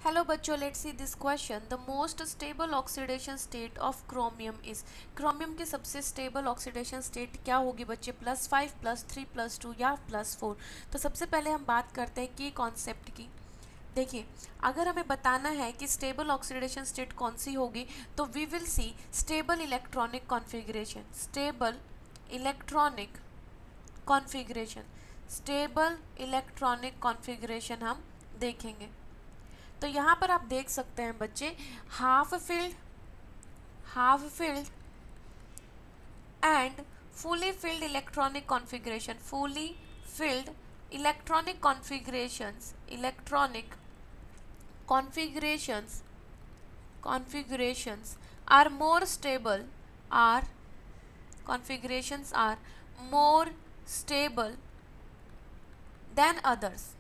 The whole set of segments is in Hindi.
हेलो बच्चों, let's see this question. The most stable oxidation state of chromium is. Chromium की सबसे स्टेबल ऑक्सीडेशन स्टेट क्या होगी बच्चे? +5 +3 +2 या +4? तो सबसे पहले हम बात करते हैं की कॉन्सेप्ट की। देखिए, अगर हमें बताना है कि स्टेबल ऑक्सीडेशन स्टेट कौन सी होगी तो we will see stable electronic configuration. Stable electronic configuration, stable electronic configuration हम देखेंगे। तो यहाँ पर आप देख सकते हैं बच्चे, half filled and fully filled electronic configuration. Fully filled electronic configurations are more stable are configurations are more stable than others।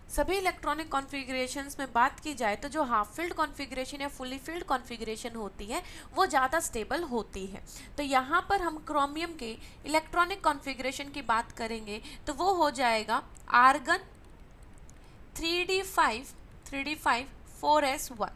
सभी इलेक्ट्रॉनिक कॉन्फ़िगरेशंस में बात की जाए तो जो हाफ फिल्ड कॉन्फ़िगरेशन या फुली फिल्ड कॉन्फ़िगरेशन होती है वो ज़्यादा स्टेबल होती है। तो यहाँ पर हम क्रोमियम के इलेक्ट्रॉनिक कॉन्फ़िगरेशन की बात करेंगे तो वो हो जाएगा आर्गन 3d5 4s1।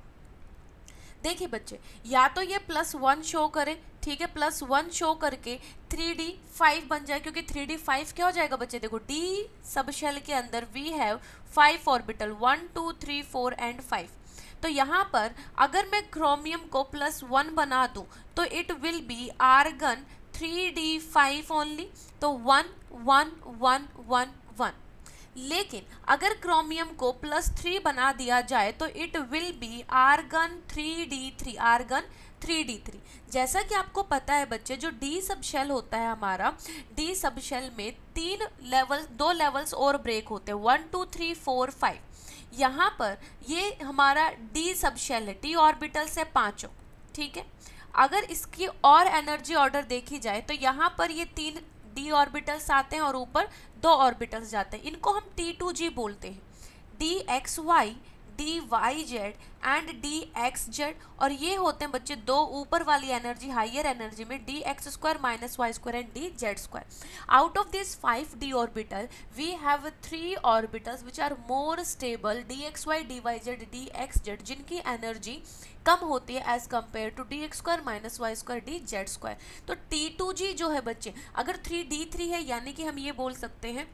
देखिए बच्चे, या तो ये +1 शो करे, ठीक है, +1 शो करके 3d5 बन जाए, क्योंकि 3d5 क्या हो जाएगा बच्चे? देखो, d सब शेल के अंदर वी हैव 5 ऑर्बिटल 1 2 3 4 एंड 5। तो यहाँ पर अगर मैं क्रोमियम को +1 बना दूं तो it will be argon 3d5 only. तो 1 1 1 1 1। लेकिन अगर क्रोमियम को +3 बना दिया जाए तो it will be argon 3d3। जैसा कि आपको पता है बच्चे, जो डी सब शेल होता है हमारा, डी सब शेल में दो लेवल्स और ब्रेक होते हैं, 1 2 3 4 5। यहाँ पर ये हमारा डी सब शेल है, डी ऑर्बिटल्स है 5, ठीक है। अगर इसकी और एनर्जी ऑर्डर देखी जाए तो यहाँ पर ये 3 डी ऑर्बिटल्स आते हैं और ऊपर 2 ऑर्बिटल्स जाते हैं। इनको हम T2G बोलते हैं, DXY DYZ एंड DXZ। और ये होते हैं बच्चे दो ऊपर वाली एनर्जी, हाइयर एनर्जी में, DX² -Y² and DZ²। Out of this 5 d orbital we have 3 orbitals which are more stable, DXY DYZ DXZ, जिनकी एनर्जी कम होती है as compare to DX² -Y² DZ²। तो T2G जो है बच्चे, अगर 3d3 है, यानी कि हम ये बोल सकते हैं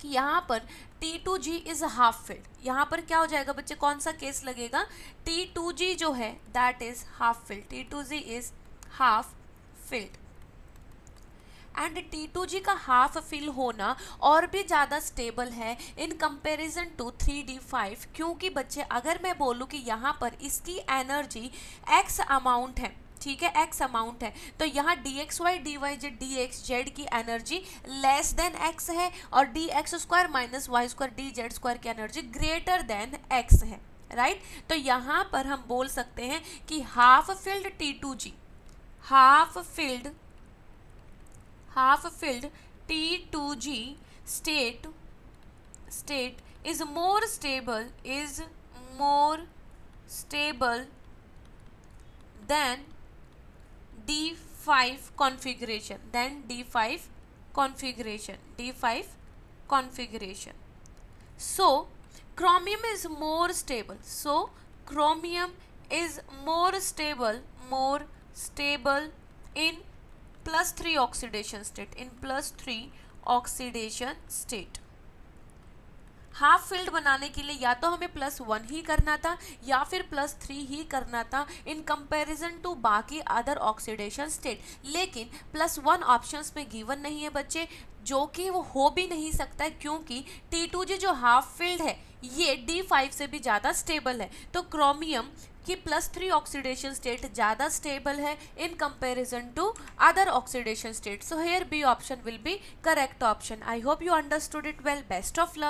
कि यहाँ पर T2G इज हाफ फिल्ड। यहाँ पर क्या हो जाएगा बच्चे, कौन सा केस लगेगा? T2G जो है that is half filled. T2G is half filled and T2G का हाफ फिल होना और भी ज़्यादा स्टेबल है इन कंपैरिजन टू 3d5। क्योंकि बच्चे, अगर मैं बोलूँ कि यहाँ पर इसकी एनर्जी x अमाउंट है, ठीक है, x अमाउंट है, तो यहाँ DXY DYZ DXZ की एनर्जी लेस देन x है और DX² -Y² DZ² की एनर्जी ग्रेटर देन x है, राइट। तो यहाँ पर हम बोल सकते हैं कि half filled T2G, half filled T2G state is more stable than D5 configuration, So chromium is more stable. In +3 oxidation state। Half filled बनाने के लिए या तो हमें +1 ही करना था या फिर +3 ही करना था इन कंपैरिजन टू बाकी अदर ऑक्सीडेशन स्टेट। लेकिन +1 ऑप्शंस में गिवन नहीं है बच्चे, जो कि वो हो भी नहीं सकता है, क्योंकि T2G जो हाफ फिल्ड है ये D5 से भी ज़्यादा स्टेबल है। तो क्रोमियम कि +3 ऑक्सीडेशन स्टेट ज़्यादा स्टेबल है in comparison to other oxidation state. So here B option will be correct option. I hope you understood it well. Best of luck.